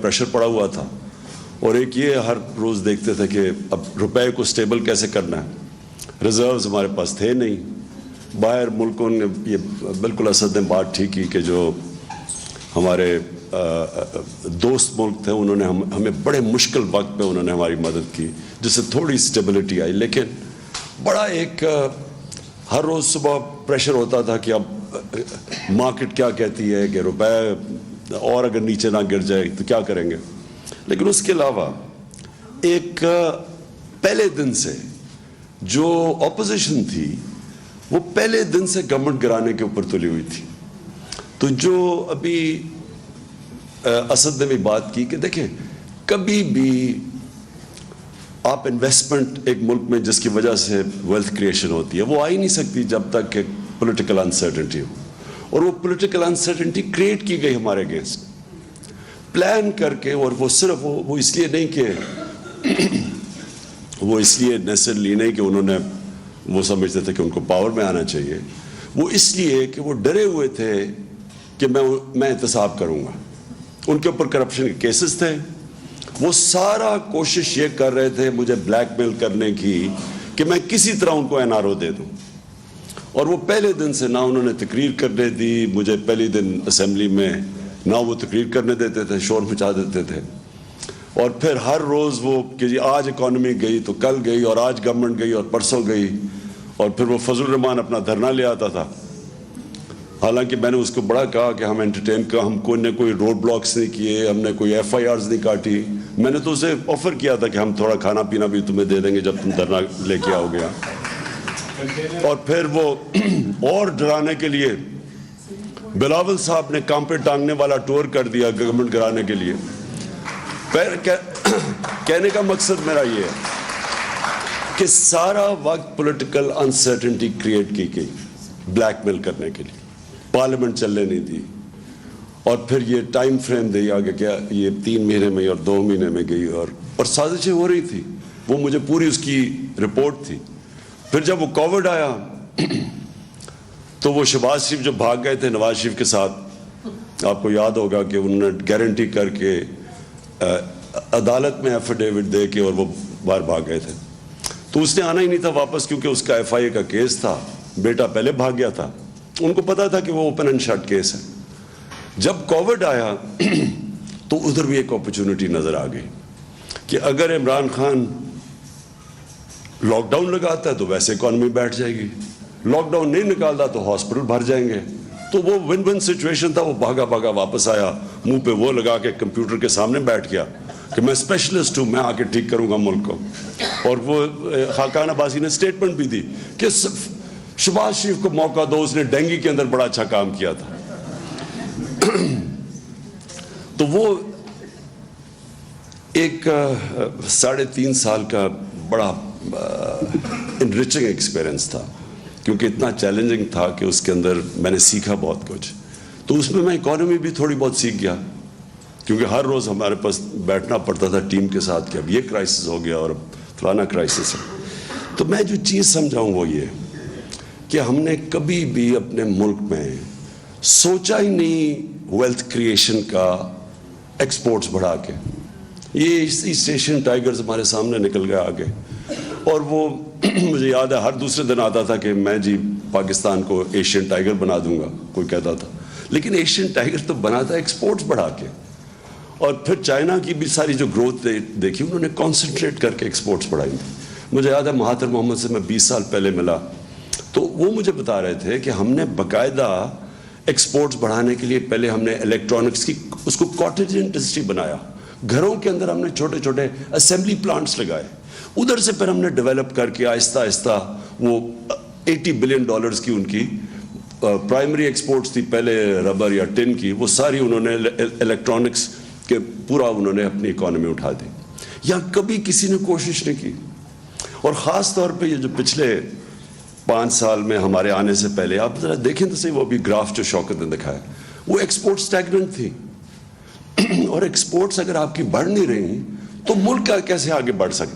Pressure پڑا ہوا تھا، اور ایک یہ ہر روز دیکھتے تھے کہ اب روپے کو سٹیبل کیسے کرنا ہے. ریزروز ہمارے پاس تھے نہیں. باہر ملکوں نے یہ بالکل اسد نے بات ٹھیک کی کہ جو ہمارے دوست ملک تھے انہوں نے ہمیں بڑے مشکل وقت پہ انہوں نے ہماری مدد کی، جس سے تھوڑی سٹیبلٹی آئی. لیکن بڑا ایک ہر روز صبح پریشر ہوتا تھا کہ اب مارکیٹ کیا کہتی ہے کہ روپے اور اگر نیچے نہ گر جائے تو کیا کریں گے. لیکن اس کے علاوہ ایک پہلے دن سے جو اپوزیشن تھی وہ پہلے دن سے گورنمنٹ گرانے کے اوپر تلی ہوئی تھی. تو جو ابھی اسد نے بھی بات کی کہ دیکھیں کبھی بھی آپ انویسٹمنٹ ایک ملک میں جس کی وجہ سے ویلتھ کریشن ہوتی ہے وہ آ ہی نہیں سکتی جب تک کہ پولیٹیکل انسرٹنٹی ہو. اور وہ پولیٹیکل انسرٹنٹی کریٹ کی گئی ہمارے اگینسٹ پلان کر کے. اور وہ صرف وہ اس لیے نہیں کہ وہ اس لیے نیسرلی نہیں کہ انہوں نے وہ سمجھتے تھے کہ ان کو پاور میں آنا چاہیے، وہ اس لیے کہ وہ ڈرے ہوئے تھے کہ میں احتساب کروں گا. ان کے اوپر کرپشن کے کیسز تھے. وہ سارا کوشش یہ کر رہے تھے مجھے بلیک میل کرنے کی کہ میں کسی طرح ان کو NRO دے دوں. اور وہ پہلے دن سے نہ انہوں نے تقریر کرنے دی مجھے، پہلی دن اسمبلی میں نہ وہ تقریر کرنے دیتے تھے، شور مچا دیتے تھے. اور پھر ہر روز وہ کہ جی آج اکانومی گئی تو کل گئی، اور آج گورنمنٹ گئی اور پرسوں گئی. اور پھر وہ فضل الرحمان اپنا دھرنا لے آتا تھا. حالانکہ میں نے اس کو بڑا کہا کہ ہم انٹرٹین کا ہم کوئی نے کوئی روڈ بلاکس نہیں کیے، ہم نے کوئی FIRs نہیں کاٹی. میں نے تو اسے آفر کیا تھا کہ ہم تھوڑا کھانا پینا بھی تمہیں دے دیں گے جب تم دھرنا لے کے آؤ گیا. اور پھر وہ اور ڈرانے کے لیے بلاول صاحب نے کام پہ ٹانگنے والا ٹور کر دیا گورنمنٹ گرانے کے لیے. کہنے کا مقصد میرا یہ ہے کہ سارا وقت پولیٹیکل انسرٹنٹی کریٹ کی گئی بلیک میل کرنے کے لیے. پارلیمنٹ چلنے نہیں دی. اور پھر یہ ٹائم فریم دیا کہ کیا یہ 3 مہینے میں اور 2 مہینے میں گئی، اور سازشیں ہو رہی تھی. وہ مجھے پوری اس کی رپورٹ تھی. پھر جب وہ کووڈ آیا تو وہ شہباز شریف جو بھاگ گئے تھے نواز شریف کے ساتھ، آپ کو یاد ہوگا کہ انہوں نے گارنٹی کر کے عدالت میں ایفیڈیوٹ دے کے اور وہ باہر بھاگ گئے تھے. تو اس نے آنا ہی نہیں تھا واپس کیونکہ اس کا FIA کا کیس تھا. بیٹا پہلے بھاگ گیا تھا. ان کو پتا تھا کہ وہ اوپن اینڈ شٹ کیس ہے. جب کووڈ آیا تو ادھر بھی ایک اپرچونٹی نظر آ گئی کہ اگر عمران خان لاک ڈاؤن لگاتا ہے تو ویسے اکانومی بیٹھ جائے گی، لاک ڈاؤن نہیں نکالتا تو ہاسپٹل بھر جائیں گے. تو وہ ون سچویشن تھا. وہ بھاگا واپس آیا، منہ پہ وہ لگا کے کمپیوٹر کے سامنے بیٹھ گیا کہ میں اسپیشلسٹ ہوں، میں آ کے ٹھیک کروں گا ملک کو. اور وہ خاقان عباسی نے اسٹیٹمنٹ بھی دی کہ شہباز شریف کو موقع دو، اس نے ڈینگی کے اندر بڑا اچھا کام کیا تھا. تو وہ ایک 3.5 سال کا بڑا انریچنگ ایکسپیرئنس تھا، کیونکہ اتنا چیلنجنگ تھا کہ اس کے اندر میں نے سیکھا بہت کچھ. تو اس میں اکانومی بھی تھوڑی بہت سیکھ گیا، کیونکہ ہر روز ہمارے پاس بیٹھنا پڑتا تھا ٹیم کے ساتھ کہ اب یہ کرائسس ہو گیا اور اب فلانا کرائسس ہے. تو میں جو چیز سمجھاؤں وہ یہ کہ ہم نے کبھی بھی اپنے ملک میں سوچا ہی نہیں ویلتھ کریشن کا ایکسپورٹس بڑھا کے. یہ ایسٹ ایشین ٹائیگرز ہمارے سامنے نکل گئے آگے. اور وہ مجھے یاد ہے ہر دوسرے دن آتا تھا کہ میں جی پاکستان کو ایشین ٹائیگر بنا دوں گا، کوئی کہتا تھا. لیکن ایشین ٹائیگر تو بنا تھا ایکسپورٹس بڑھا کے. اور پھر چائنا کی بھی ساری جو گروتھ دیکھی انہوں نے کانسنٹریٹ کر کے ایکسپورٹس بڑھائی تھی. مجھے یاد ہے مہاتر محمد سے میں 20 سال پہلے ملا تو وہ مجھے بتا رہے تھے کہ ہم نے باقاعدہ ایکسپورٹس بڑھانے کے لیے پہلے ہم نے الیکٹرانکس کی اس کو کاٹیج انڈسٹری بنایا. گھروں کے اندر ہم نے چھوٹے چھوٹے اسمبلی پلانٹس لگائے. ادھر سے پھر ہم نے ڈیولپ کر کے آہستہ آہستہ وہ $80 بلین کی ان کی پرائمری ایکسپورٹس تھی پہلے ربر یا ٹن کی، وہ ساری انہوں نے الیکٹرانکس کے پورا انہوں نے اپنی اکانومی اٹھا دی. یہاں کبھی کسی نے کوشش نہیں کی. اور خاص طور پہ یہ جو پچھلے 5 سال میں ہمارے آنے سے پہلے آپ ذرا دیکھیں تو صحیح وہ بھی گراف جو شوکت نے دکھایا، وہ ایکسپورٹ اسٹیگننٹ تھی. اور ایکسپورٹس اگر آپ کی بڑھ نہیں رہی تو ملک کا کیسے آگے بڑھ سکتا